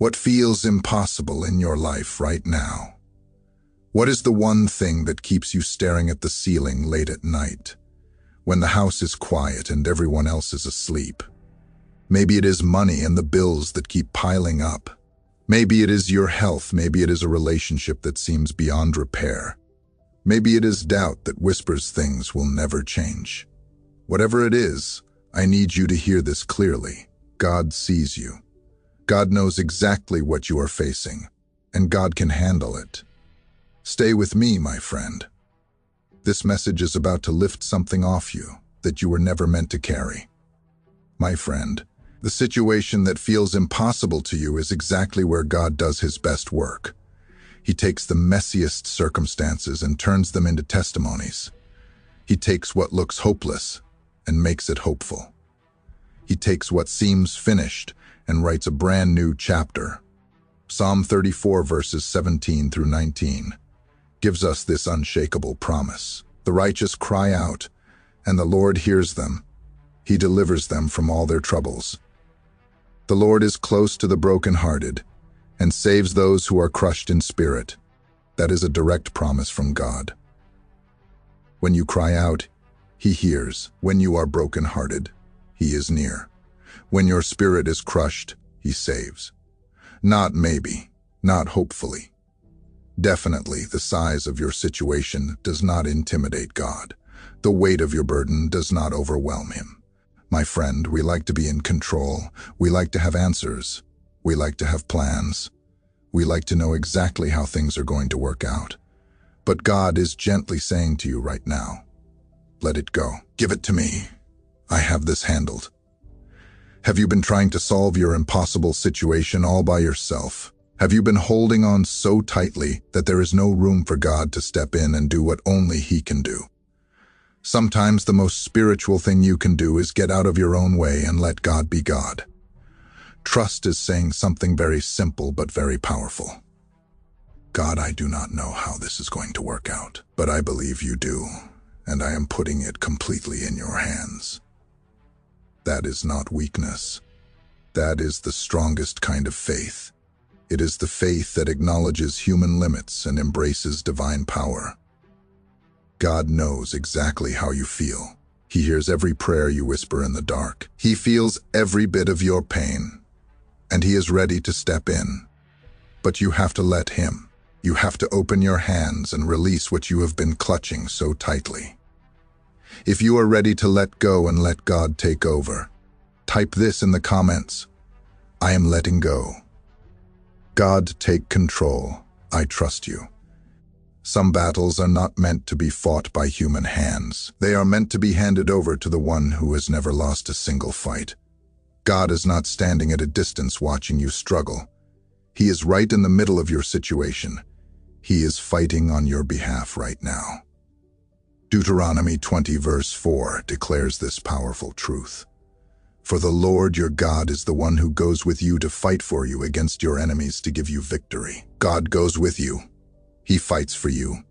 What feels impossible in your life right now? What is the one thing that keeps you staring at the ceiling late at night, when the house is quiet and everyone else is asleep? Maybe it is money and the bills that keep piling up. Maybe it is your health. Maybe it is a relationship that seems beyond repair. Maybe it is doubt that whispers things will never change. Whatever it is, I need you to hear this clearly. God sees you. God knows exactly what you are facing, and God can handle it. Stay with me, my friend. This message is about to lift something off you that you were never meant to carry. My friend, the situation that feels impossible to you is exactly where God does his best work. He takes the messiest circumstances and turns them into testimonies. He takes what looks hopeless and makes it hopeful. He takes what seems finished and writes a brand new chapter. Psalm 34 verses 17 through 19 gives us this unshakable promise. The righteous cry out, and the Lord hears them. He delivers them from all their troubles. The Lord is close to the brokenhearted and saves those who are crushed in spirit. That is a direct promise from God. When you cry out, he hears. When you are brokenhearted, he is near. When your spirit is crushed, he saves. Not maybe, not hopefully. Definitely, the size of your situation does not intimidate God. The weight of your burden does not overwhelm him. My friend, we like to be in control. We like to have answers. We like to have plans. We like to know exactly how things are going to work out. But God is gently saying to you right now, let it go. Give it to me. I have this handled. Have you been trying to solve your impossible situation all by yourself? Have you been holding on so tightly that there is no room for God to step in and do what only he can do? Sometimes the most spiritual thing you can do is get out of your own way and let God be God. Trust is saying something very simple but very powerful. God, I do not know how this is going to work out, but I believe you do, and I am putting it completely in your hands. That is not weakness. That is the strongest kind of faith. It is the faith that acknowledges human limits and embraces divine power. God knows exactly how you feel. He hears every prayer you whisper in the dark. He feels every bit of your pain, and he is ready to step in. But you have to let him. You have to open your hands and release what you have been clutching so tightly. If you are ready to let go and let God take over, type this in the comments. I am letting go. God, take control. I trust you. Some battles are not meant to be fought by human hands. They are meant to be handed over to the one who has never lost a single fight. God is not standing at a distance watching you struggle. He is right in the middle of your situation. He is fighting on your behalf right now. Deuteronomy 20 verse 4 declares this powerful truth. For the Lord your God is the one who goes with you to fight for you against your enemies to give you victory. God goes with you. He fights for you.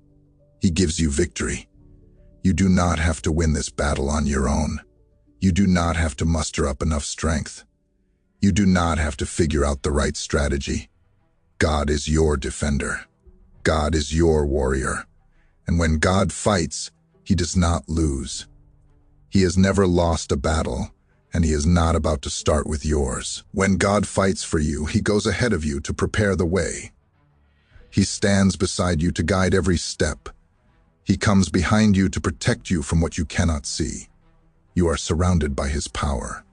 He gives you victory. You do not have to win this battle on your own. You do not have to muster up enough strength. You do not have to figure out the right strategy. God is your defender. God is your warrior. And when God fights, he does not lose. He has never lost a battle, and he is not about to start with yours. When God fights for you, he goes ahead of you to prepare the way. He stands beside you to guide every step. He comes behind you to protect you from what you cannot see. You are surrounded by his power.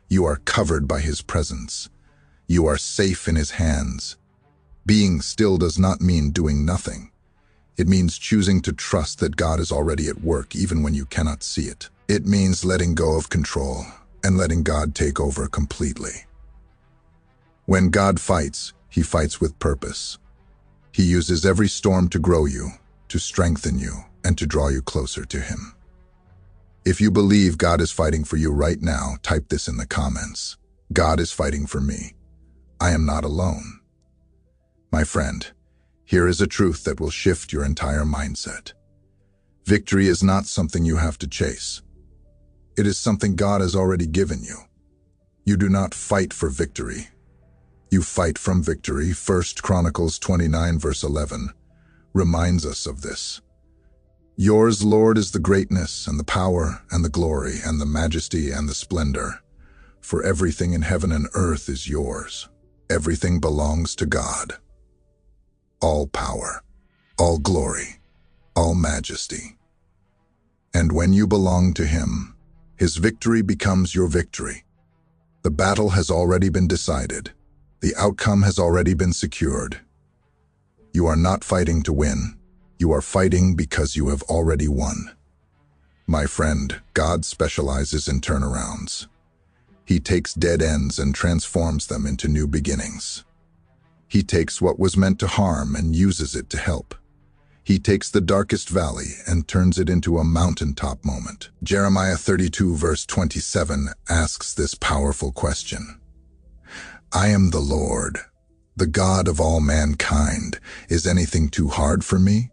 You are covered by his presence. You are safe in his hands. Being still does not mean doing nothing. It means choosing to trust that God is already at work even when you cannot see it. It means letting go of control and letting God take over completely. When God fights, he fights with purpose. He uses every storm to grow you, to strengthen you, and to draw you closer to him. If you believe God is fighting for you right now, type this in the comments. God is fighting for me. I am not alone. My friend, here is a truth that will shift your entire mindset. Victory is not something you have to chase. It is something God has already given you. You do not fight for victory. You fight from victory. 1 Chronicles 29 verse 11 reminds us of this. Yours, Lord, is the greatness and the power and the glory and the majesty and the splendor. For everything in heaven and earth is yours. Everything belongs to God. All power, all glory, all majesty. And when you belong to Him, His victory becomes your victory. The battle has already been decided. The outcome has already been secured. You are not fighting to win. You are fighting because you have already won. My friend, God specializes in turnarounds. He takes dead ends and transforms them into new beginnings. He takes what was meant to harm and uses it to help. He takes the darkest valley and turns it into a mountaintop moment. Jeremiah 32 verse 27 asks this powerful question. I am the Lord, the God of all mankind. Is anything too hard for me?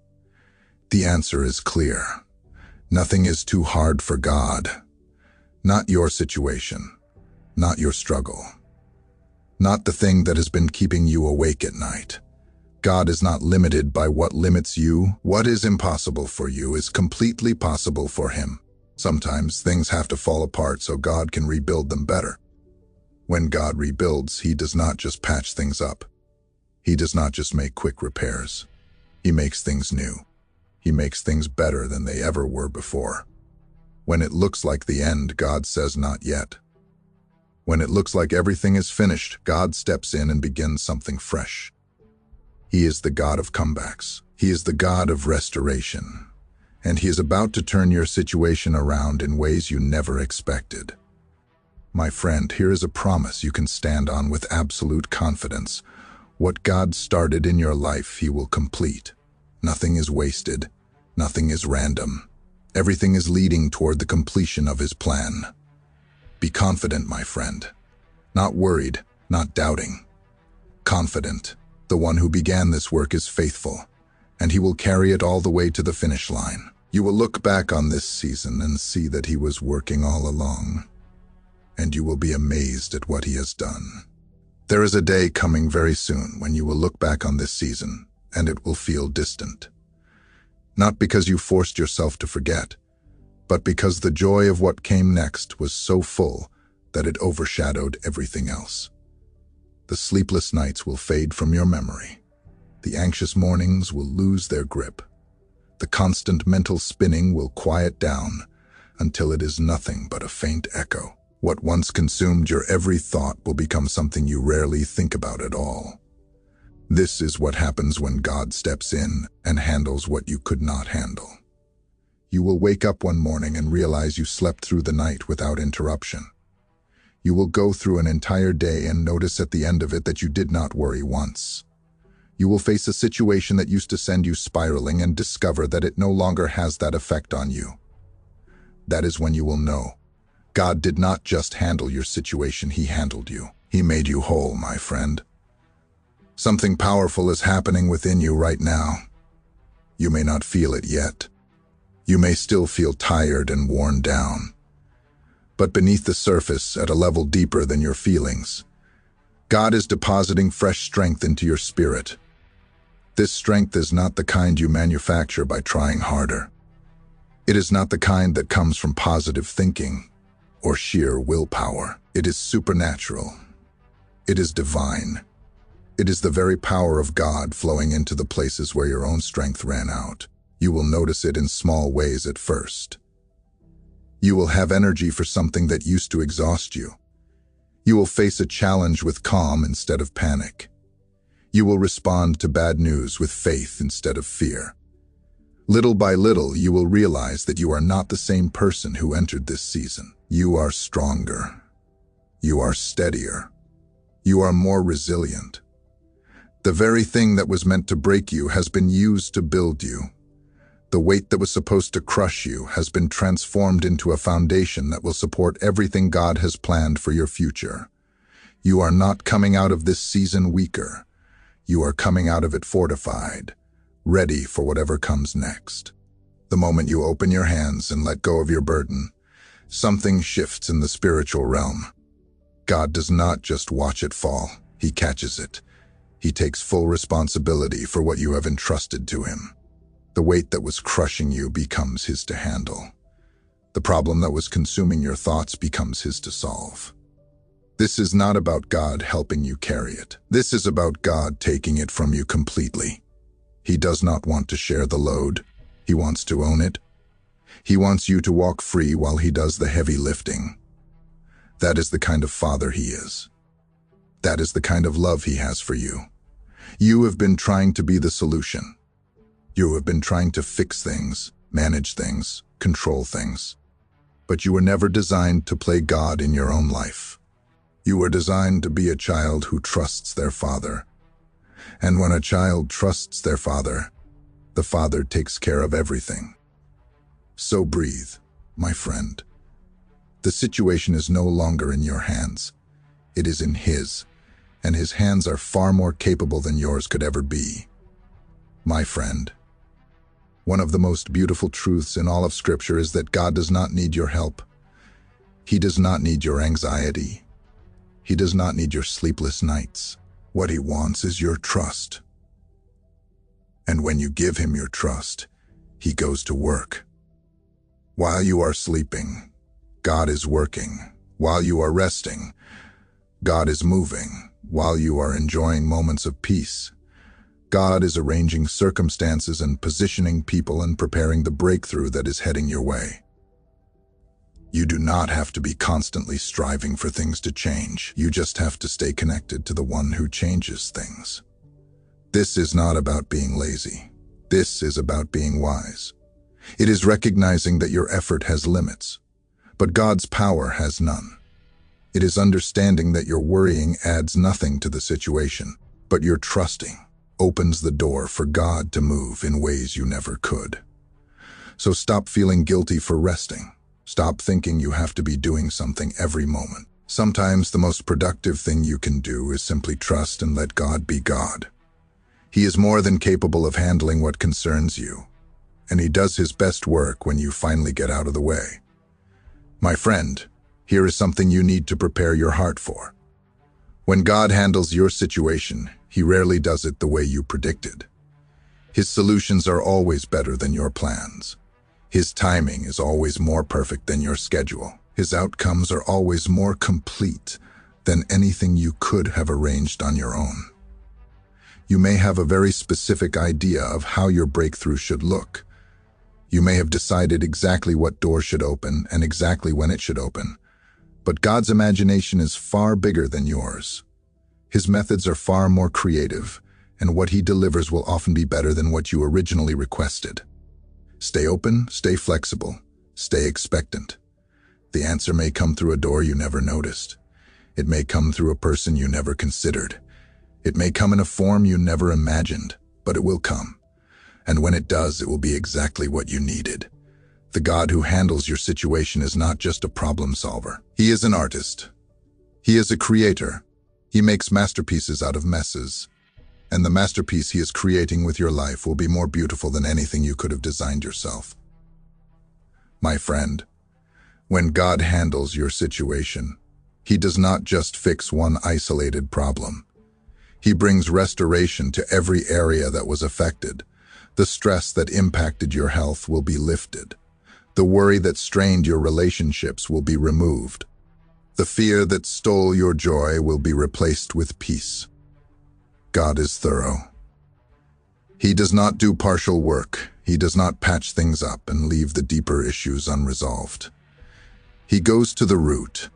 The answer is clear. Nothing is too hard for God. Not your situation, not your struggle, not the thing that has been keeping you awake at night. God is not limited by what limits you. What is impossible for you is completely possible for Him. Sometimes things have to fall apart so God can rebuild them better. When God rebuilds, He does not just patch things up. He does not just make quick repairs. He makes things new. He makes things better than they ever were before. When it looks like the end, God says, not yet. When it looks like everything is finished, God steps in and begins something fresh. He is the God of comebacks. He is the God of restoration. And He is about to turn your situation around in ways you never expected. My friend, here is a promise you can stand on with absolute confidence. What God started in your life, He will complete. Nothing is wasted. Nothing is random. Everything is leading toward the completion of His plan. Be confident, my friend. Not worried, not doubting. Confident. The one who began this work is faithful, and He will carry it all the way to the finish line. You will look back on this season and see that He was working all along, and you will be amazed at what He has done. There is a day coming very soon when you will look back on this season, and it will feel distant. Not because you forced yourself to forget, but because the joy of what came next was so full that it overshadowed everything else. The sleepless nights will fade from your memory. The anxious mornings will lose their grip. The constant mental spinning will quiet down until it is nothing but a faint echo. What once consumed your every thought will become something you rarely think about at all. This is what happens when God steps in and handles what you could not handle. You will wake up one morning and realize you slept through the night without interruption. You will go through an entire day and notice at the end of it that you did not worry once. You will face a situation that used to send you spiraling and discover that it no longer has that effect on you. That is when you will know God did not just handle your situation, He handled you. He made you whole, my friend. Something powerful is happening within you right now. You may not feel it yet. You may still feel tired and worn down. But beneath the surface, at a level deeper than your feelings, God is depositing fresh strength into your spirit. This strength is not the kind you manufacture by trying harder. It is not the kind that comes from positive thinking or sheer willpower. It is supernatural. It is divine. It is the very power of God flowing into the places where your own strength ran out. You will notice it in small ways at first. You will have energy for something that used to exhaust you. You will face a challenge with calm instead of panic. You will respond to bad news with faith instead of fear. Little by little, you will realize that you are not the same person who entered this season. You are stronger. You are steadier. You are more resilient. The very thing that was meant to break you has been used to build you. The weight that was supposed to crush you has been transformed into a foundation that will support everything God has planned for your future. You are not coming out of this season weaker. You are coming out of it fortified, ready for whatever comes next. The moment you open your hands and let go of your burden, something shifts in the spiritual realm. God does not just watch it fall. He catches it. He takes full responsibility for what you have entrusted to him. The weight that was crushing you becomes his to handle. The problem that was consuming your thoughts becomes his to solve. This is not about God helping you carry it. This is about God taking it from you completely. He does not want to share the load. He wants to own it. He wants you to walk free while he does the heavy lifting. That is the kind of father he is. That is the kind of love he has for you. You have been trying to be the solution. You have been trying to fix things, manage things, control things. But you were never designed to play God in your own life. You were designed to be a child who trusts their father. And when a child trusts their father, the father takes care of everything. So breathe, my friend. The situation is no longer in your hands. It is in his, and his hands are far more capable than yours could ever be. My friend, one of the most beautiful truths in all of Scripture is that God does not need your help. He does not need your anxiety. He does not need your sleepless nights. What he wants is your trust. And when you give him your trust, he goes to work. While you are sleeping, God is working. While you are resting, God is moving. While you are enjoying moments of peace, God is arranging circumstances and positioning people and preparing the breakthrough that is heading your way. You do not have to be constantly striving for things to change. You just have to stay connected to the one who changes things. This is not about being lazy. This is about being wise. It is recognizing that your effort has limits, but God's power has none. It is understanding that your worrying adds nothing to the situation, but your trusting opens the door for God to move in ways you never could. So stop feeling guilty for resting. Stop thinking you have to be doing something every moment. Sometimes the most productive thing you can do is simply trust and let God be God. He is more than capable of handling what concerns you, and he does his best work when you finally get out of the way. My friend, here is something you need to prepare your heart for. When God handles your situation, he rarely does it the way you predicted. His solutions are always better than your plans. His timing is always more perfect than your schedule. His outcomes are always more complete than anything you could have arranged on your own. You may have a very specific idea of how your breakthrough should look. You may have decided exactly what door should open and exactly when it should open. But God's imagination is far bigger than yours. His methods are far more creative, and what he delivers will often be better than what you originally requested. Stay open, stay flexible, stay expectant. The answer may come through a door you never noticed. It may come through a person you never considered. It may come in a form you never imagined, but it will come. And when it does, it will be exactly what you needed. The God who handles your situation is not just a problem solver. He is an artist. He is a creator. He makes masterpieces out of messes. And the masterpiece he is creating with your life will be more beautiful than anything you could have designed yourself. My friend, when God handles your situation, he does not just fix one isolated problem. He brings restoration to every area that was affected. The stress that impacted your health will be lifted. The worry that strained your relationships will be removed. The fear that stole your joy will be replaced with peace. God is thorough. He does not do partial work. He does not patch things up and leave the deeper issues unresolved. He goes to the root.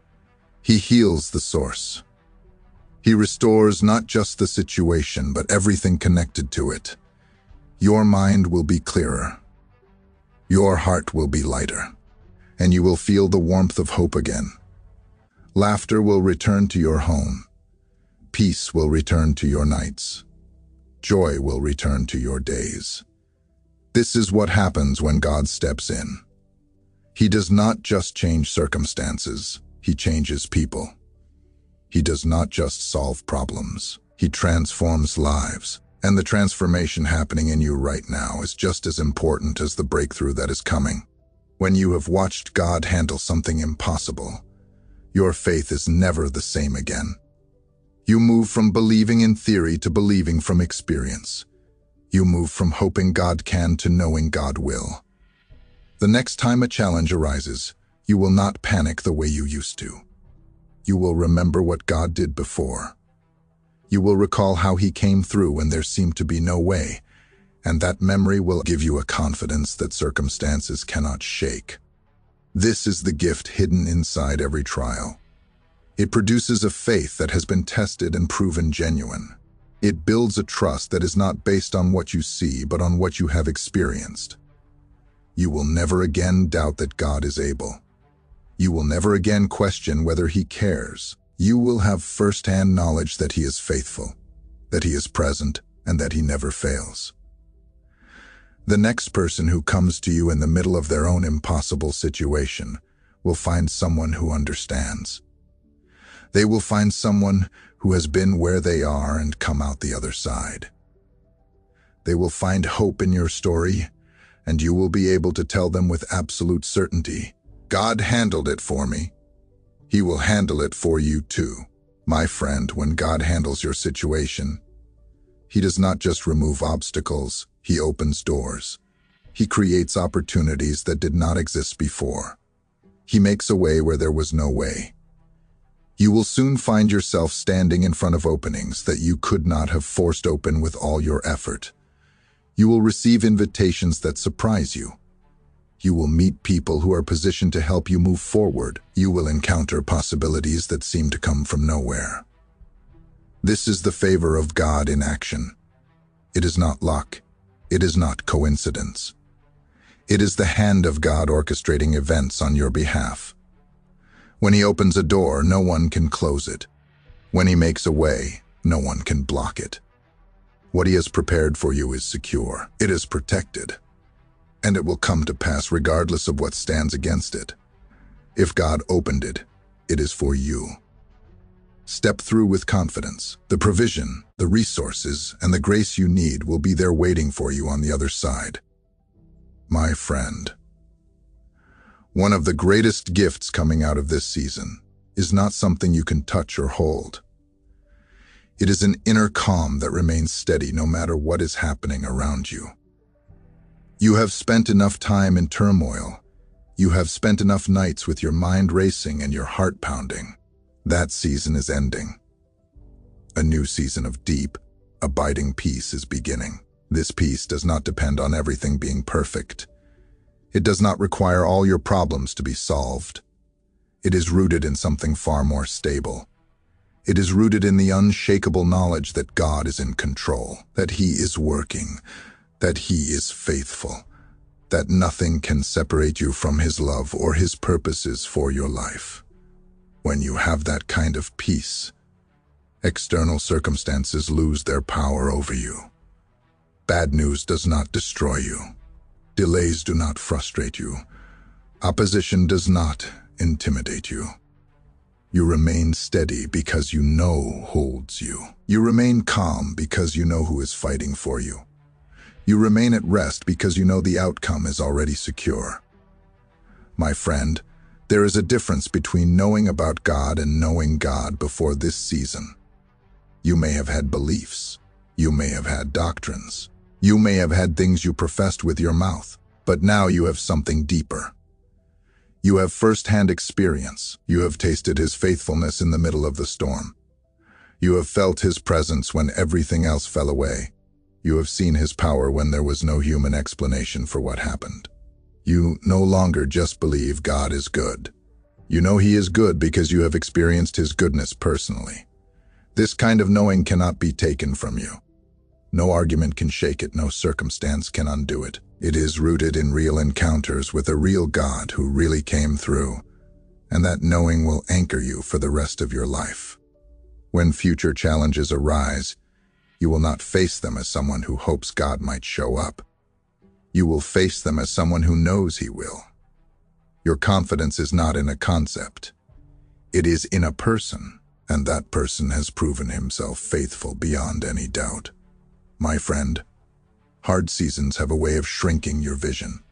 He heals the source. He restores not just the situation, but everything connected to it. Your mind will be clearer. Your heart will be lighter, and you will feel the warmth of hope again. Laughter will return to your home. Peace will return to your nights. Joy will return to your days. This is what happens when God steps in. He does not just change circumstances, he changes people. He does not just solve problems, he transforms lives. And the transformation happening in you right now is just as important as the breakthrough that is coming. When you have watched God handle something impossible, your faith is never the same again. You move from believing in theory to believing from experience. You move from hoping God can to knowing God will. The next time a challenge arises, you will not panic the way you used to. You will remember what God did before. You will recall how He came through when there seemed to be no way, and that memory will give you a confidence that circumstances cannot shake. This is the gift hidden inside every trial. It produces a faith that has been tested and proven genuine. It builds a trust that is not based on what you see, but on what you have experienced. You will never again doubt that God is able. You will never again question whether He cares. You will have first-hand knowledge that He is faithful, that He is present, and that He never fails. The next person who comes to you in the middle of their own impossible situation will find someone who understands. They will find someone who has been where they are and come out the other side. They will find hope in your story, and you will be able to tell them with absolute certainty, God handled it for me. He will handle it for you too. My friend, when God handles your situation, He does not just remove obstacles, He opens doors. He creates opportunities that did not exist before. He makes a way where there was no way. You will soon find yourself standing in front of openings that you could not have forced open with all your effort. You will receive invitations that surprise you. You will meet people who are positioned to help you move forward. You will encounter possibilities that seem to come from nowhere. This is the favor of God in action. It is not luck. It is not coincidence. It is the hand of God orchestrating events on your behalf. When He opens a door, no one can close it. When He makes a way, no one can block it. What He has prepared for you is secure. It is protected. And it will come to pass regardless of what stands against it. If God opened it, it is for you. Step through with confidence. The provision, the resources, and the grace you need will be there waiting for you on the other side. My friend, one of the greatest gifts coming out of this season is not something you can touch or hold. It is an inner calm that remains steady no matter what is happening around you. You have spent enough time in turmoil. You have spent enough nights with your mind racing and your heart pounding. That season is ending. A new season of deep, abiding peace is beginning. This peace does not depend on everything being perfect. It does not require all your problems to be solved. It is rooted in something far more stable. It is rooted in the unshakable knowledge that God is in control, that He is working, that He is faithful, that nothing can separate you from His love or His purposes for your life. When you have that kind of peace, external circumstances lose their power over you. Bad news does not destroy you. Delays do not frustrate you. Opposition does not intimidate you. You remain steady because you know who holds you. You remain calm because you know who is fighting for you. You remain at rest because you know the outcome is already secure. My friend, there is a difference between knowing about God and knowing God before this season. You may have had beliefs. You may have had doctrines. You may have had things you professed with your mouth, but now you have something deeper. You have first-hand experience. You have tasted His faithfulness in the middle of the storm. You have felt His presence when everything else fell away. You have seen His power when there was no human explanation for what happened. You no longer just believe God is good. You know He is good because you have experienced His goodness personally. This kind of knowing cannot be taken from you. No argument can shake it, no circumstance can undo it. It is rooted in real encounters with a real God who really came through, and that knowing will anchor you for the rest of your life. When future challenges arise, you will not face them as someone who hopes God might show up. You will face them as someone who knows He will. Your confidence is not in a concept. It is in a person, and that person has proven himself faithful beyond any doubt. My friend, hard seasons have a way of shrinking your vision.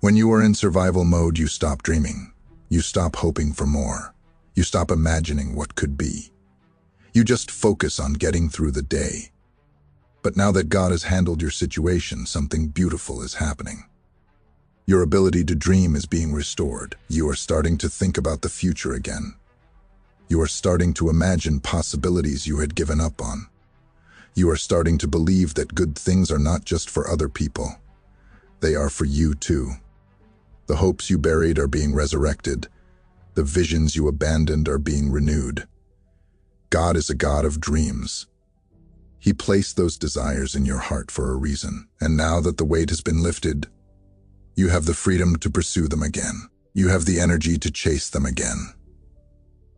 When you are in survival mode, you stop dreaming. You stop hoping for more. You stop imagining what could be. You just focus on getting through the day. But now that God has handled your situation, something beautiful is happening. Your ability to dream is being restored. You are starting to think about the future again. You are starting to imagine possibilities you had given up on. You are starting to believe that good things are not just for other people. They are for you too. The hopes you buried are being resurrected. The visions you abandoned are being renewed. God is a God of dreams. He placed those desires in your heart for a reason. And now that the weight has been lifted, you have the freedom to pursue them again. You have the energy to chase them again.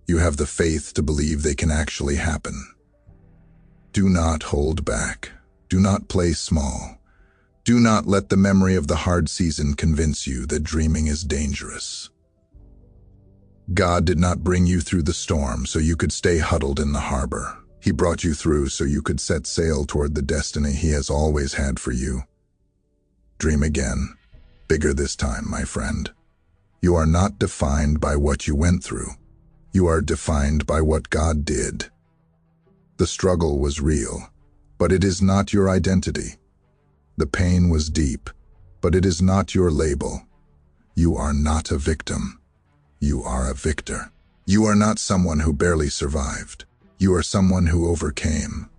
You have the faith to believe they can actually happen. Do not hold back. Do not play small. Do not let the memory of the hard season convince you that dreaming is dangerous. God did not bring you through the storm so you could stay huddled in the harbor. He brought you through so you could set sail toward the destiny He has always had for you. Dream again. Bigger this time, my friend. You are not defined by what you went through. You are defined by what God did. The struggle was real, but it is not your identity. The pain was deep, but it is not your label. You are not a victim. You are a victor. You are not someone who barely survived. You are someone who overcame.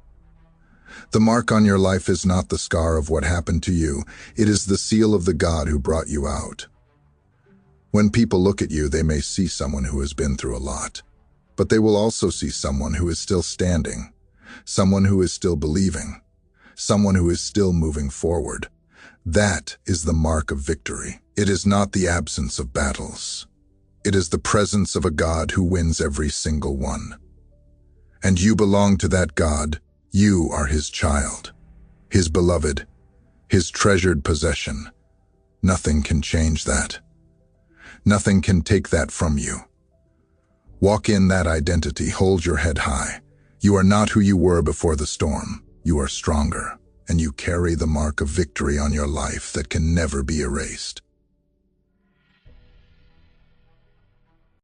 The mark on your life is not the scar of what happened to you. It is the seal of the God who brought you out. When people look at you, they may see someone who has been through a lot, but they will also see someone who is still standing, someone who is still believing, someone who is still moving forward. That is the mark of victory. It is not the absence of battles. It is the presence of a God who wins every single one. And you belong to that God. You are His child, His beloved, His treasured possession. Nothing can change that. Nothing can take that from you. Walk in that identity. Hold your head high. You are not who you were before the storm. You are stronger, and you carry the mark of victory on your life that can never be erased.